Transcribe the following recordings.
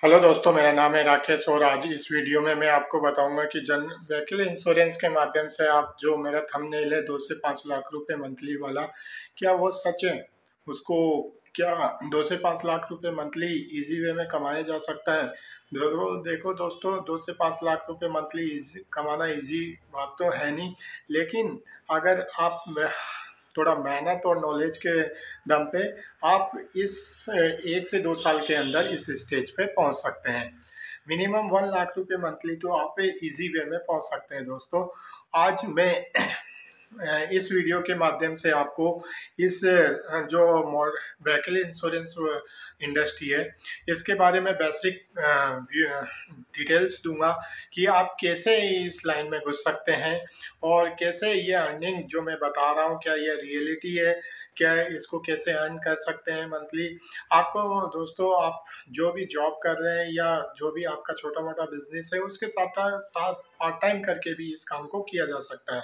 Hello दोस्तों, मेरा नाम है राकेश और आज इस वीडियो में मैं आपको बताऊंगा कि जन व्हीकल इंश्योरेंस के माध्यम से आप जो मेरा थंबनेल है 2 से 5 लाख रुपए मंथली वाला, क्या वो सच है? उसको क्या 2 से 5 लाख रुपए मंथली इजी वे में कमाया जा सकता है? देखो दोस्तों, 2 से 5 लाख रुपए मंथली कमाना इजी बात तो है नहीं, लेकिन अगर आप थोड़ा मेहनत और नॉलेज के दम पे आप इस 1 से 2 साल के अंदर इस स्टेज पे पहुंच सकते हैं। मिनिमम 1 लाख रुपए मंथली तो आप इजी वे में पहुंच सकते हैं दोस्तों। आज मैं इस वीडियो के माध्यम से आपको इस जो व्हीकल इंश्योरेंस इंडस्ट्री है, इसके बारे में बेसिक डिटेल्स दूंगा कि आप कैसे इस लाइन में घुस सकते हैं और कैसे ये अर्निंग जो मैं बता रहा हूँ क्या ये रियलिटी है, क्या इसको कैसे अर्न कर सकते हैं मंथली। आपको दोस्तों, आप जो भी जॉब कर रहे हैं या जो भी आपका छोटा मोटा बिजनेस है उसके साथ साथ पार्ट टाइम करके भी इस काम को किया जा सकता है।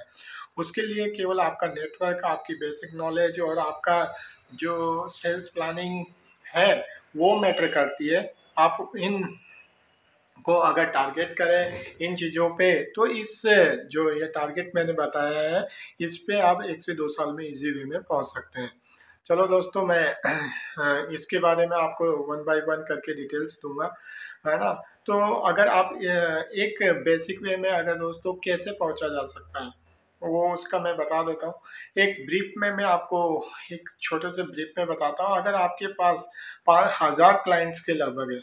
उसके लिए केवल आपका नेटवर्क, आपकी बेसिक नॉलेज और आपका जो सेल्स प्लानिंग है वो मैटर करती है। आप इन को अगर टारगेट करें इन चीज़ों पे, तो इस जो ये टारगेट मैंने बताया है इस पे आप 1 से 2 साल में इजी वे में पहुंच सकते हैं। चलो दोस्तों, मैं इसके बारे में आपको वन बाय वन करके डिटेल्स दूंगा, है ना। तो अगर आप एक बेसिक वे में अगर दोस्तों कैसे पहुंचा जा सकता है वो उसका मैं बता देता हूँ। एक ब्रीफ में मैं आपको एक छोटे से ब्रीफ में बताता हूँ। अगर आपके पास 5,000 क्लाइंट्स के लगभग है,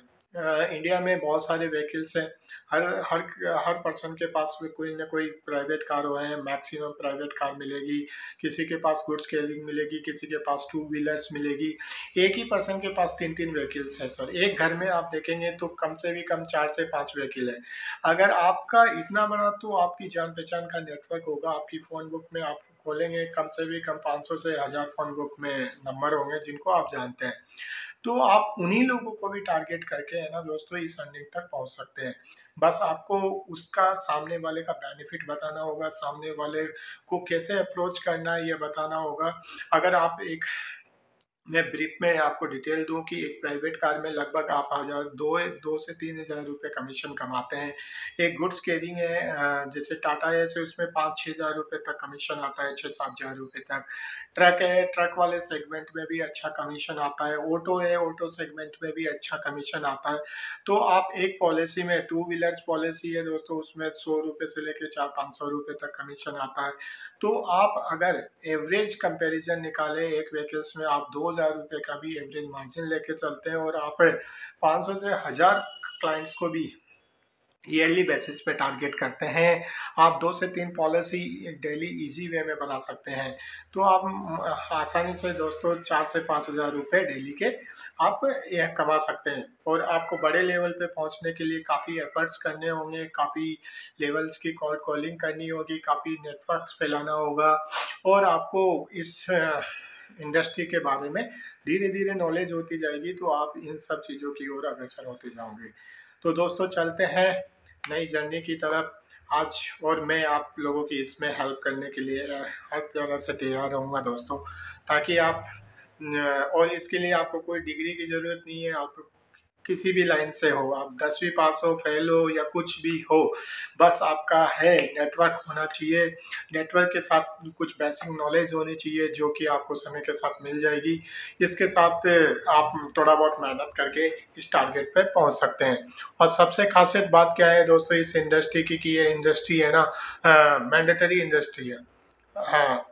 इंडिया में बहुत सारे व्हीकल्स हैं। हर हर हर पर्सन के पास में कोई ना कोई प्राइवेट कार हुआ है, मैक्सिमम प्राइवेट कार मिलेगी। किसी के पास गुड्स कैरिंग मिलेगी, किसी के पास टू व्हीलर्स मिलेगी। एक ही पर्सन के पास 3-3 व्हीकल्स है सर। एक घर में आप देखेंगे तो कम से भी कम 4 से 5 व्हीकल है। अगर आपका इतना बड़ा, तो आपकी जान पहचान का नेटवर्क होगा। आपकी फ़ोन बुक में आप खोलेंगे कम से भी कम 500 से 1000 फ़ोन बुक में नंबर होंगे जिनको आप जानते हैं। तो आप उन्हीं लोगों को भी टारगेट करके, है ना दोस्तों, इस अर्निंग तक पहुंच सकते हैं। बस आपको उसका सामने वाले का बेनिफिट बताना होगा, सामने वाले को कैसे अप्रोच करना है ये बताना होगा। अगर आप एक, मैं ब्रीफ में आपको डिटेल दूं कि एक प्राइवेट कार में लगभग आप 2 से 3 हज़ार रुपये कमीशन कमाते हैं। एक गुड्स कैरिंग है जैसे टाटा है, से उसमें 5-6 हज़ार रुपये तक कमीशन आता है, 6-7 हज़ार रुपये तक। ट्रक है, ट्रक वाले सेगमेंट में भी अच्छा कमीशन आता है। ऑटो है, ऑटो सेगमेंट में भी अच्छा कमीशन आता है। तो आप एक पॉलिसी में, टू व्हीलर्स पॉलिसी है दोस्तों, उसमें 100 रुपये से लेकर 400-500 रुपये तक कमीशन आता है। तो आप अगर एवरेज कंपैरिजन निकालें एक व्हीकल्स में, आप 2,000 रुपये का भी एवरेज मार्जिन लेके चलते हैं और आप 500 से 1000 क्लाइंट्स को भी ईयरली बेसिस पे टारगेट करते हैं, आप 2 से 3 पॉलिसी डेली इजी वे में बना सकते हैं। तो आप आसानी से दोस्तों 4 से 5 हज़ार रुपये डेली के आप ये कमा सकते हैं। और आपको बड़े लेवल पे पहुंचने के लिए काफ़ी एफर्ट्स करने होंगे, काफ़ी लेवल्स की कॉलिंग करनी होगी, काफ़ी नेटवर्क्स फैलाना होगा और आपको इस इंडस्ट्री के बारे में धीरे धीरे नॉलेज होती जाएगी, तो आप इन सब चीज़ों की ओर अग्रसर होते जाओगे। तो दोस्तों, चलते हैं नई जर्नी की तरफ आज। और मैं आप लोगों की इसमें हेल्प करने के लिए हर तरह से तैयार रहूँगा दोस्तों, ताकि आप और इसके लिए आपको कोई डिग्री की ज़रूरत नहीं है। आप किसी भी लाइन से हो, आप 10वीं पास हो, फेल हो या कुछ भी हो, बस आपका है नेटवर्क होना चाहिए। नेटवर्क के साथ कुछ बेसिक नॉलेज होनी चाहिए जो कि आपको समय के साथ मिल जाएगी। इसके साथ आप थोड़ा बहुत मेहनत करके इस टारगेट पे पहुंच सकते हैं। और सबसे खासियत बात क्या है दोस्तों इस इंडस्ट्री की, कि ये इंडस्ट्री है ना, मैंडेटरी इंडस्ट्री है। हाँ,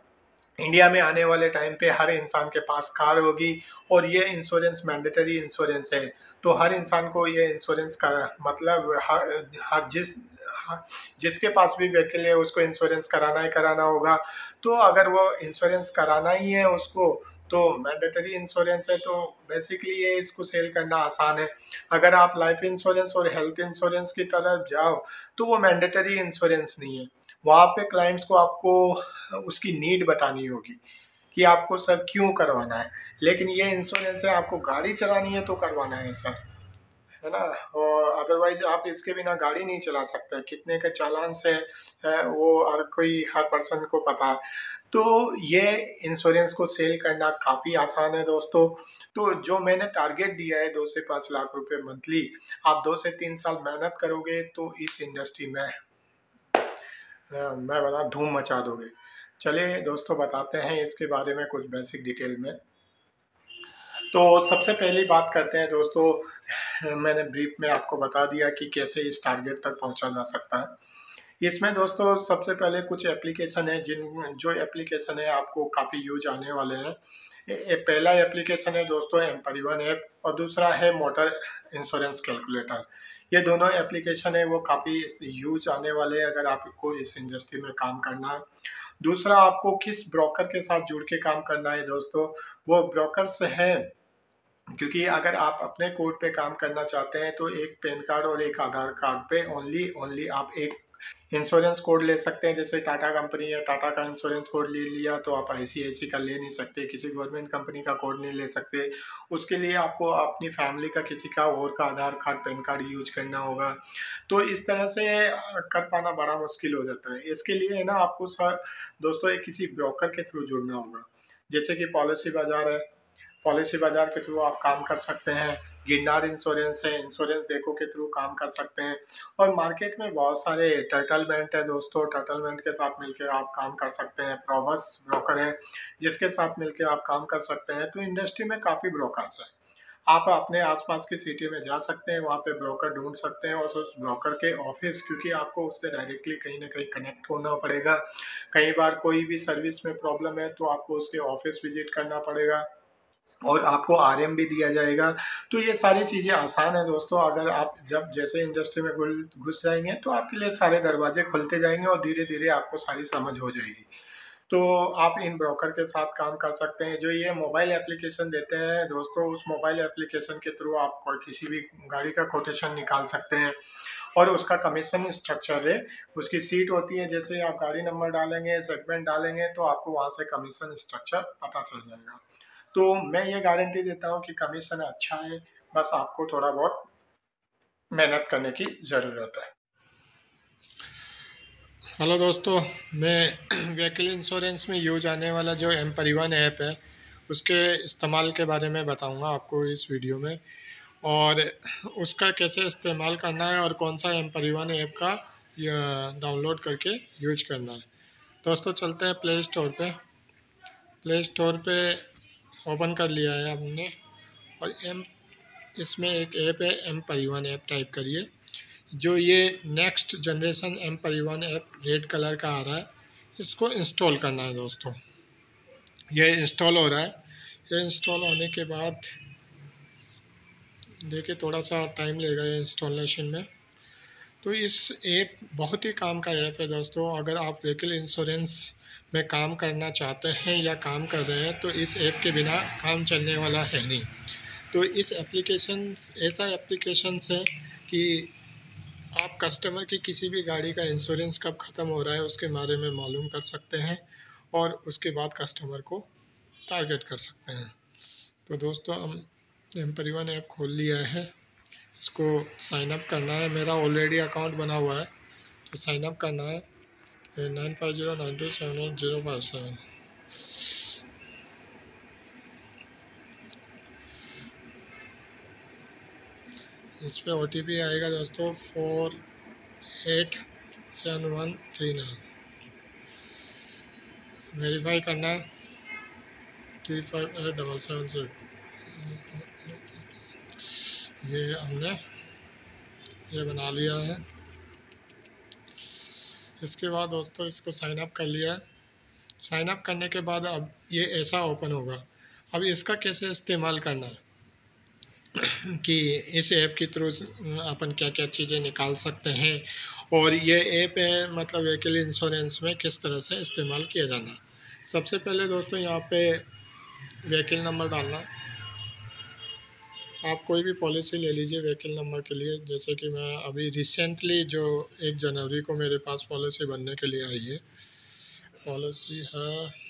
इंडिया में आने वाले टाइम पे हर इंसान के पास कार होगी और ये इंश्योरेंस मैंडेटरी इंश्योरेंस है। तो हर इंसान को ये इंश्योरेंस का मतलब हर जिसके पास भी व्हीकल है उसको इंश्योरेंस कराना ही कराना होगा। तो अगर वो इंश्योरेंस कराना ही है उसको, तो मैंडेटरी इंश्योरेंस है, तो बेसिकली ये इसको सेल करना आसान है। अगर आप लाइफ इंश्योरेंस और हेल्थ इंश्योरेंस की तरफ जाओ तो वो मैंडेटरी इंश्योरेंस नहीं है। वहाँ पे क्लाइंट्स को आपको उसकी नीड बतानी होगी कि आपको सर क्यों करवाना है। लेकिन ये इंश्योरेंस है, आपको गाड़ी चलानी है तो करवाना है सर, है ना। और अदरवाइज आप इसके बिना गाड़ी नहीं चला सकते। कितने के चालान से है वो हर कोई, हर पर्सन को पता है। तो ये इंश्योरेंस को सेल करना काफ़ी आसान है दोस्तों। तो जो मैंने टारगेट दिया है 2 से 5 लाख रुपए मंथली, आप 2 से 3 साल मेहनत करोगे तो इस इंडस्ट्री में मैं बता धूम मचा दोगे। चलिए दोस्तों बताते हैं इसके बारे में कुछ बेसिक डिटेल में। तो सबसे पहली बात करते हैं दोस्तों, मैंने ब्रीफ में आपको बता दिया कि कैसे इस टारगेट तक पहुंचा जा सकता है। इसमें दोस्तों सबसे पहले कुछ एप्लीकेशन है, जिन जो एप्लीकेशन है आपको काफ़ी यूज आने वाले हैं। पहला एप्लीकेशन है दोस्तों एम परिवहन ऐप, और दूसरा है मोटर इंश्योरेंस कैलकुलेटर। ये दोनों एप्लीकेशन है वो काफ़ी यूज आने वाले हैं अगर आपको इस इंडस्ट्री में काम करना है। दूसरा, आपको किस ब्रोकर के साथ जुड़ के काम करना है दोस्तों, वो ब्रोकर्स है, क्योंकि अगर आप अपने कोड पे काम करना चाहते हैं तो एक पैन कार्ड और एक आधार कार्ड पे ओनली आप एक इंश्योरेंस कोड ले सकते हैं। जैसे टाटा कंपनी है, टाटा का इंश्योरेंस कोड ले लिया तो आप आईसीआईसी का ले नहीं सकते, किसी गवर्नमेंट कंपनी का कोड नहीं ले सकते। उसके लिए आपको अपनी फैमिली का किसी का और का आधार कार्ड पैन कार्ड यूज करना होगा। तो इस तरह से कर पाना बड़ा मुश्किल हो जाता है। इसके लिए है ना आपको दोस्तों एक किसी ब्रोकर के थ्रू जुड़ना होगा। जैसे कि पॉलिसी बाजार है, पॉलिसी बाजार के थ्रू आप काम कर सकते हैं। गिरनार इंश्योरेंस है, इंश्योरेंस देखो के थ्रू काम कर सकते हैं। और मार्केट में बहुत सारे टर्टलमेंट है दोस्तों, टर्टलमेंट के साथ मिलकर आप काम कर सकते हैं। प्रोबस ब्रोकर है जिसके साथ मिलकर आप काम कर सकते हैं। तो इंडस्ट्री में काफ़ी ब्रोकर्स हैं। आप अपने आसपास की सिटी में जा सकते हैं, वहाँ पे ब्रोकर ढूंढ सकते हैं, और उस ब्रोकर के ऑफिस, क्योंकि आपको उससे डायरेक्टली कहीं ना कहीं कनेक्ट होना पड़ेगा। कई बार कोई भी सर्विस में प्रॉब्लम है तो आपको उसके ऑफिस विजिट करना पड़ेगा और आपको आरएम भी दिया जाएगा। तो ये सारी चीज़ें आसान है दोस्तों। अगर आप जब जैसे इंडस्ट्री में घुस जाएंगे तो आपके लिए सारे दरवाजे खुलते जाएंगे और धीरे धीरे आपको सारी समझ हो जाएगी। तो आप इन ब्रोकर के साथ काम कर सकते हैं। जो ये मोबाइल एप्लीकेशन देते हैं दोस्तों, उस मोबाइल एप्लीकेशन के थ्रू आप कोई किसी भी गाड़ी का कोटेशन निकाल सकते हैं, और उसका कमीशन स्ट्रक्चर है। उसकी सीट होती है, जैसे आप गाड़ी नंबर डालेंगे, सेगमेंट डालेंगे, तो आपको वहाँ से कमीशन स्ट्रक्चर पता चल जाएगा। तो मैं ये गारंटी देता हूँ कि कमीशन अच्छा है, बस आपको थोड़ा बहुत मेहनत करने की ज़रूरत है। हेलो दोस्तों, मैं व्हीकल इंश्योरेंस में यूज आने वाला जो एम परिवहन ऐप है उसके इस्तेमाल के बारे में बताऊंगा आपको इस वीडियो में, और उसका कैसे इस्तेमाल करना है और कौन सा एम परिवहन ऐप का डाउनलोड करके यूज करना है। दोस्तों चलते हैं प्ले स्टोर पे। प्ले स्टोर पे ओपन कर लिया है हमने, और एम इसमें एक ऐप है एम परिवहन ऐप, टाइप करिए। जो ये नेक्स्ट जनरेशन एम परिवहन ऐप रेड कलर का आ रहा है, इसको इंस्टॉल करना है दोस्तों। ये इंस्टॉल हो रहा है। ये इंस्टॉल होने के बाद देखिए थोड़ा सा टाइम लेगा ये इंस्टॉलेशन में। तो इस ऐप बहुत ही काम का ऐप है दोस्तों। अगर आप व्हीकल इंश्योरेंस में काम करना चाहते हैं या काम कर रहे हैं तो इस ऐप के बिना काम चलने वाला है नहीं। तो इस एप्लीकेशन ऐसा एप्लीकेशन है कि आप कस्टमर की किसी भी गाड़ी का इंश्योरेंस कब ख़त्म हो रहा है उसके बारे में मालूम कर सकते हैं, और उसके बाद कस्टमर को टारगेट कर सकते हैं। तो दोस्तों हम एम परिवहन ऐप खोल लिया है, इसको साइन अप करना है। मेरा ऑलरेडी अकाउंट बना हुआ है, तो साइन अप करना है 9509278057। इस पर OTP आएगा दोस्तों 487139। वेरीफाई करना है 358776। ये हमने ये बना लिया है। इसके बाद दोस्तों इसको साइन अप कर लिया है। साइन अप करने के बाद अब ये ऐसा ओपन होगा। अब इसका कैसे इस्तेमाल करना है कि इस ऐप के थ्रू अपन क्या क्या चीज़ें निकाल सकते हैं, और ये ऐप है मतलब व्हीकल इंश्योरेंस में किस तरह से इस्तेमाल किया जाना है। सबसे पहले दोस्तों यहाँ पे व्हीकल नंबर डालना। आप कोई भी पॉलिसी ले लीजिए व्हीकल नंबर के लिए। जैसे कि मैं अभी रिसेंटली जो 1 जनवरी को मेरे पास पॉलिसी बनने के लिए आई है, पॉलिसी है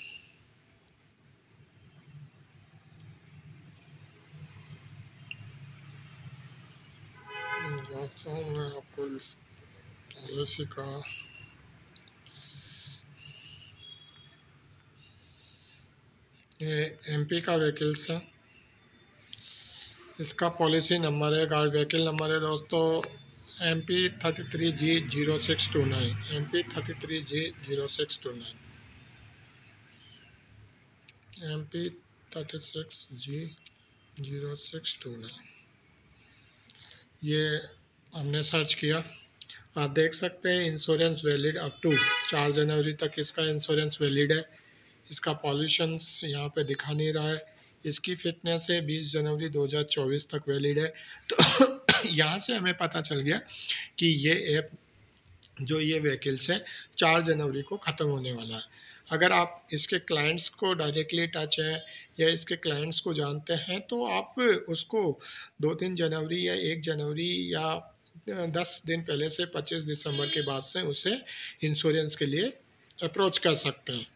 दोस्तों, मैं आपको इस पॉलिसी का ये एमपी का व्हीकल्स है। इसका पॉलिसी नंबर है, गाड़ी व्हीकल नंबर है दोस्तों MP33G0629, MP33G0629, MP36G0629। ये हमने सर्च किया, आप देख सकते हैं इंश्योरेंस वैलिड अप टू 4 जनवरी तक इसका इंश्योरेंस वैलिड है। इसका पॉल्यूशंस यहाँ पे दिखा नहीं रहा है। इसकी फिटनेस है 20 जनवरी 2024 तक वैलिड है। तो यहाँ से हमें पता चल गया कि ये ऐप जो ये व्हीकल्स है 4 जनवरी को ख़त्म होने वाला है। अगर आप इसके क्लाइंट्स को डायरेक्टली टच है या इसके क्लाइंट्स को जानते हैं तो आप उसको 2-3 जनवरी या 1 जनवरी या 10 दिन पहले से 25 दिसंबर के बाद से उसे इंश्योरेंस के लिए अप्रोच कर सकते हैं।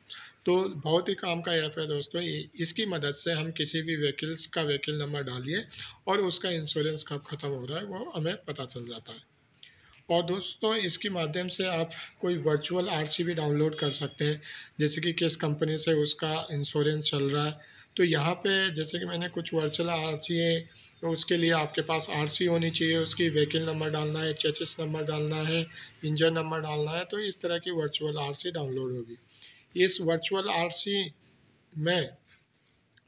तो बहुत ही काम का ऐप है दोस्तों। इसकी मदद से हम किसी भी व्हीकल्स का व्हीकल नंबर डालिए और उसका इंश्योरेंस कब ख़त्म हो रहा है वो हमें पता चल जाता है। और दोस्तों इसके माध्यम से आप कोई वर्चुअल आरसी भी डाउनलोड कर सकते हैं, जैसे कि किस कंपनी से उसका इंश्योरेंस चल रहा है। तो यहाँ पे जैसे कि मैंने कुछ वर्चुअल आरसी है, तो उसके लिए आपके पास आरसी होनी चाहिए, उसकी व्हीकल नंबर डालना है, चेसिस नंबर डालना है, इंजन नंबर डालना है, तो इस तरह की वर्चुअल आरसी डाउनलोड होगी। इस वर्चुअल आरसी में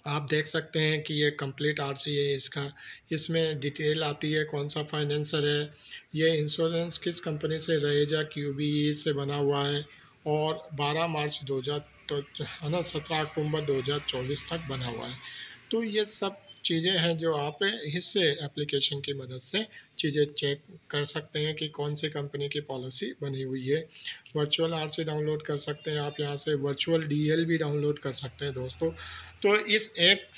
आप देख सकते हैं कि ये कंप्लीट आरसी है इसका। इसमें डिटेल आती है कौन सा फाइनेंसर है, ये इंश्योरेंस किस कंपनी से रहेजा क्यूबी से बना हुआ है, और 12 मार्च 2000 तो है ना 17 अक्टूबर 2024 तक बना हुआ है। तो ये सब चीज़ें हैं जो आप इस एप्लीकेशन की मदद से चीज़ें चेक कर सकते हैं कि कौन सी कंपनी की पॉलिसी बनी हुई है। वर्चुअल आरसी डाउनलोड कर सकते हैं आप, यहाँ से वर्चुअल डीएल भी डाउनलोड कर सकते हैं दोस्तों। तो इस ऐप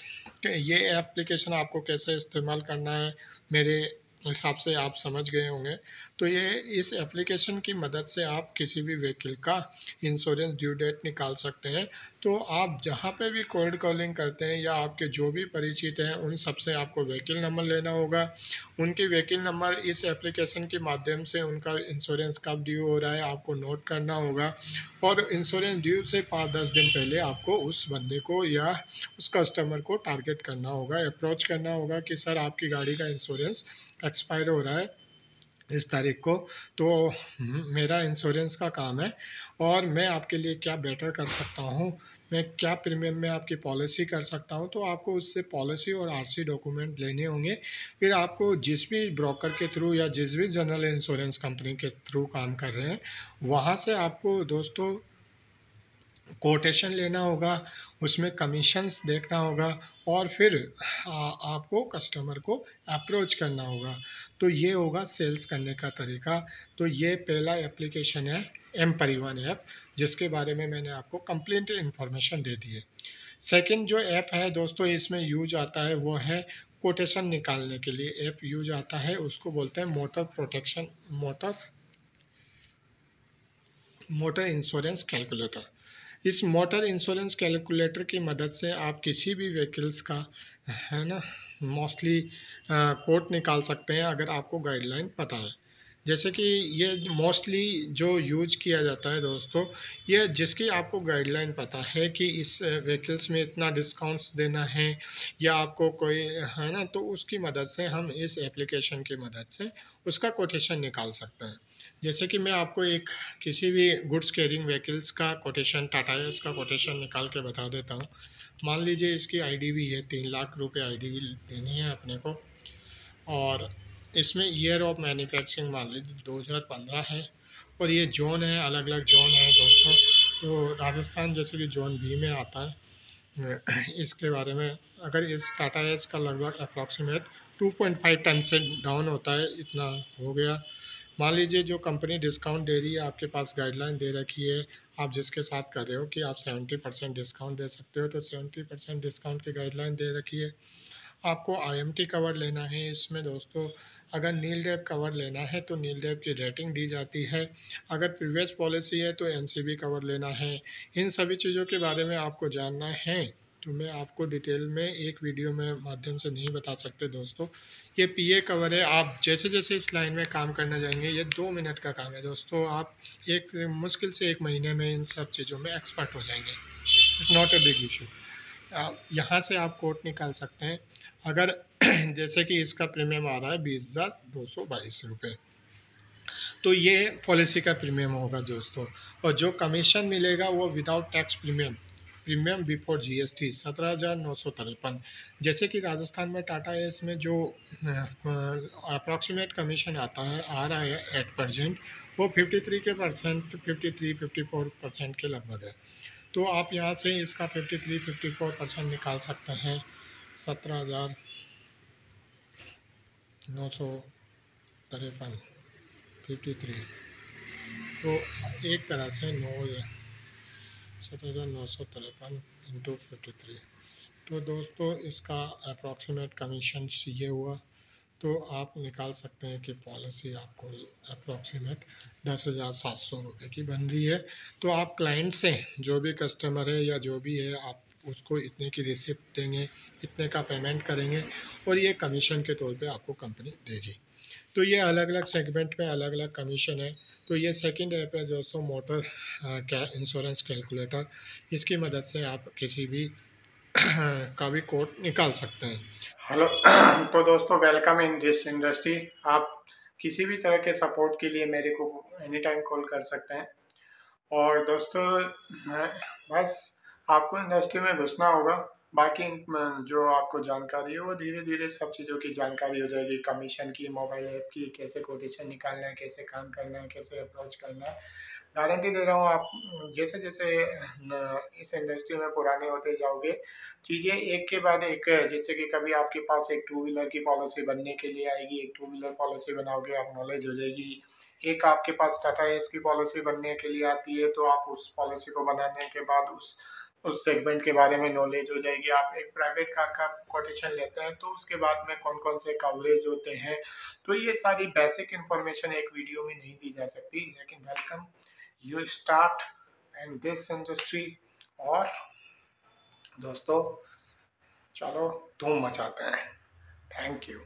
ये एप्लीकेशन आपको कैसे इस्तेमाल करना है मेरे हिसाब से आप समझ गए होंगे। तो ये इस एप्लीकेशन की मदद से आप किसी भी व्हीकल का इंश्योरेंस ड्यू डेट निकाल सकते हैं। तो आप जहाँ पे भी कोल्ड कॉलिंग करते हैं या आपके जो भी परिचित हैं उन सब से आपको व्हीकल नंबर लेना होगा। उनके व्हीकल नंबर इस एप्लीकेशन के माध्यम से उनका इंश्योरेंस कब ड्यू हो रहा है आपको नोट करना होगा, और इंश्योरेंस ड्यू से 5-10 दिन पहले आपको उस बंदे को या उस कस्टमर को टारगेट करना होगा, अप्रोच करना होगा कि सर आपकी गाड़ी का इंश्योरेंस एक्सपायर हो रहा है इस तारीख को, तो मेरा इंश्योरेंस का काम है और मैं आपके लिए क्या बेटर कर सकता हूँ, मैं क्या प्रीमियम में आपकी पॉलिसी कर सकता हूँ। तो आपको उससे पॉलिसी और आरसी डॉक्यूमेंट लेने होंगे। फिर आपको जिस भी ब्रोकर के थ्रू या जिस भी जनरल इंश्योरेंस कंपनी के थ्रू काम कर रहे हैं वहाँ से आपको दोस्तों कोटेशन लेना होगा, उसमें कमीशंस देखना होगा, और फिर आपको कस्टमर को अप्रोच करना होगा। तो ये होगा सेल्स करने का तरीका। तो ये पहला एप्लीकेशन है एम परिवहन ऐप, जिसके बारे में मैंने आपको कंप्लीट इन्फॉर्मेशन दे दी है। सेकंड जो ऐप है दोस्तों इसमें यूज आता है वो है कोटेशन निकालने के लिए ऐप यूज आता है, उसको बोलते हैं मोटर इंश्योरेंस कैलकुलेटर। इस मोटर इंश्योरेंस कैलकुलेटर की मदद से आप किसी भी व्हीकल्स का है ना मोस्टली कोट निकाल सकते हैं अगर आपको गाइडलाइन पता है। जैसे कि ये मोस्टली जो यूज किया जाता है दोस्तों, ये जिसकी आपको गाइडलाइन पता है कि इस व्हीकल्स में इतना डिस्काउंट्स देना है या आपको कोई है ना, तो उसकी मदद से हम इस एप्लीकेशन की मदद से उसका कोटेशन निकाल सकते हैं। जैसे कि मैं आपको एक किसी भी गुड्स कैरिंग व्हीकल्स का कोटेशन टाटा एस का कोटेशन निकाल के बता देता हूँ। मान लीजिए इसकी आईडी भी है 3 लाख रुपये आईडी भी देनी है अपने को, और इसमें ईयर ऑफ मैन्युफैक्चरिंग मान लीजिए 2015 है, और ये जोन है अलग अलग जोन है दोस्तों। तो राजस्थान जैसे कि जोन बी में आता है। इसके बारे में अगर इस टाटा एस का लगभग अप्रॉक्सीमेट 2.5 टन से डाउन होता है, इतना हो गया। मान लीजिए जो कंपनी डिस्काउंट दे रही है आपके पास गाइडलाइन दे रखी है, आप जिसके साथ कर रहे हो कि आप 70% डिस्काउंट दे सकते हो, तो 70% डिस्काउंट की गाइडलाइन दे रखी है। आपको आईएमटी कवर लेना है इसमें दोस्तों। अगर नील डैप कवर लेना है तो नील डैप की रेटिंग दी जाती है। अगर प्रीवियस पॉलिसी है तो एनसीबी कवर लेना है। इन सभी चीज़ों के बारे में आपको जानना है तो मैं आपको डिटेल में एक वीडियो में माध्यम से नहीं बता सकते दोस्तों। ये पीए कवर है, आप जैसे जैसे इस लाइन में काम करने जाएंगे, ये 2 मिनट का काम है दोस्तों, आप मुश्किल से 1 महीने में इन सब चीज़ों में एक्सपर्ट हो जाएंगे। It's not a big issue. यहाँ से आप कोट निकाल सकते हैं। अगर जैसे कि इसका प्रीमियम आ रहा है 20,222 रुपये, तो ये पॉलिसी का प्रीमियम होगा दोस्तों। और जो कमीशन मिलेगा वो without tax premium, premium before GST 17,953। जैसे कि राजस्थान में टाटा एस में जो अप्रॉक्सीमेट कमीशन आता है आ रहा है एट परसेंट, वो 53% के लगभग है। तो आप यहाँ से इसका 53-54% निकाल सकते हैं। 17,953 53, तो एक तरह से 17,953 इंटू 53, तो दोस्तों इसका अप्रॉक्सीमेट कमीशन ये हुआ। तो आप निकाल सकते हैं कि पॉलिसी आपको अप्रॉक्सीमेट 10,700 रुपये की बन रही है। तो आप क्लाइंट से, जो भी कस्टमर है या जो भी है, आप उसको इतने की रिसिप्ट देंगे, इतने का पेमेंट करेंगे, और ये कमीशन के तौर पे आपको कंपनी देगी। तो ये अलग अलग सेगमेंट में अलग अलग कमीशन है। तो ये सेकंड ऐप है दोस्तों, मोटर क्या इंश्योरेंस कैलकुलेटर। इसकी मदद से आप किसी भी का भी कोड निकाल सकते हैं। हेलो तो दोस्तों, वेलकम इन दिस इंडस्ट्री। आप किसी भी तरह के सपोर्ट के लिए मेरे को एनी टाइम कॉल कर सकते हैं। और दोस्तों, बस आपको इंडस्ट्री में घुसना होगा। बाकी जो आपको जानकारी है वो धीरे धीरे सब चीज़ों की जानकारी हो जाएगी। कमीशन की, मोबाइल ऐप की, कैसे कोटेशन निकालना है, कैसे काम करना है, कैसे अप्रोच करना है। गारंटी दे रहा हूँ, आप जैसे जैसे इस इंडस्ट्री में पुराने होते जाओगे, चीज़ें एक के बाद एक, जैसे कि कभी आपके पास एक टू व्हीलर की पॉलिसी बनने के लिए आएगी, एक टू व्हीलर पॉलिसी बनाओगे, आप नॉलेज हो जाएगी। एक आपके पास टाटा एस की पॉलिसी बनने के लिए आती है, तो आप उस पॉलिसी को बनाने के बाद उस सेगमेंट के बारे में नॉलेज हो जाएगी। आप एक प्राइवेट कार का कोटेशन लेते हैं, तो उसके बाद में कौन कौन से कवरेज होते हैं, तो ये सारी बेसिक इन्फॉर्मेशन एक वीडियो में नहीं दी जा सकती। लेकिन welcome you start in this industry. और दोस्तों, चलो धूम मचाते हैं। Thank you.